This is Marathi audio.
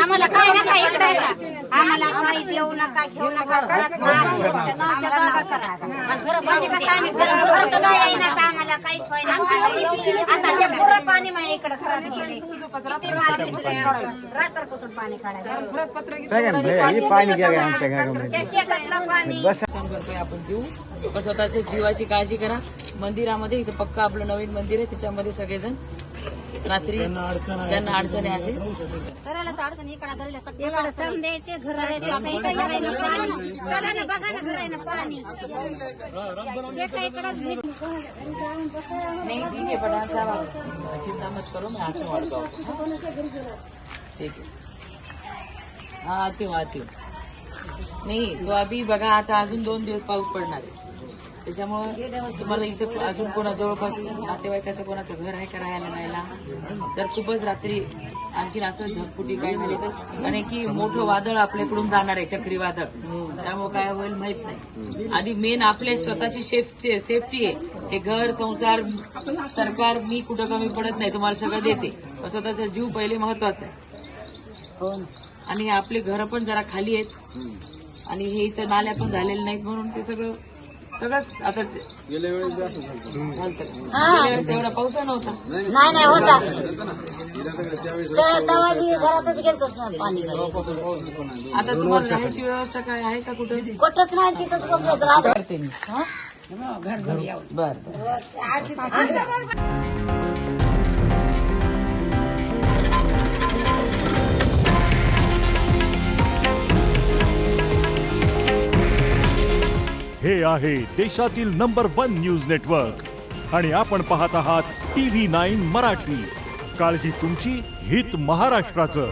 आम्हाला काय नका इकडे आम्हाला काही देऊ नका घेऊ नका घरात आम्हाला काहीच होईना आता ते पुरं पाणी माझ्या इकडे खराब गेले रात्रपासून पाणी काढायचं पाणी घ्या आमच्या पाणी आपण देऊ पण स्वतःच्या जीवाची काळजी करा. मंदिरामध्ये इथं पक्का आपलं नवीन मंदिर आहे त्याच्यामध्ये सगळेजण रात्री त्यांना अडचणी असेल करायला अडचण इकडे सण द्यायचे घर पाणी चला ना बघा ना घर पाणी नहीं ठीक है पठाण साहब आप चिंता मत करो मैं आती हूँ ठीक है हाँ आती हूँ नहीं तो अभी बघा आता अजून 2 दिवस पाऊस पडणार आहे त्याच्यामुळे तुम्हाला इथं अजून कोणा जवळपास नातेवाईकाचं कोणाचं घर आहे का राहायला नाहीला जर खूपच रात्री आणखीन असं झगपुटी काय झाली तर आणि की मोठं वादळ आपल्याकडून जाणार आहे चक्रीवादळ त्यामुळे काय होईल माहित नाही. आधी मेन आपले स्वतःची सेफ्टी आहे. हे घर संसार सरकार मी कुठं कमी पडत नाही तुम्हाला सगळं देते पण स्वतःचा जीव पहिले महत्वाचा आहे. आणि आपले घर पण जरा खाली आहेत आणि हे इथं नाल्या पण झालेल्या नाहीत म्हणून ते सगळंच आता गेल्या वेळेस तेवढा पाऊस नव्हता नाही होता घरातच गेलो पाणी आता तुम्हाला राहायची व्यवस्था काय आहे का कुठे कुठंच नाही तिथंच करते मी बर हे आहे देशातील नंबर 1 न्यूज नेटवर्क आणि आपण पाहत आहात TV9 मराठी. काळजी तुमची, हित महाराष्ट्राचं.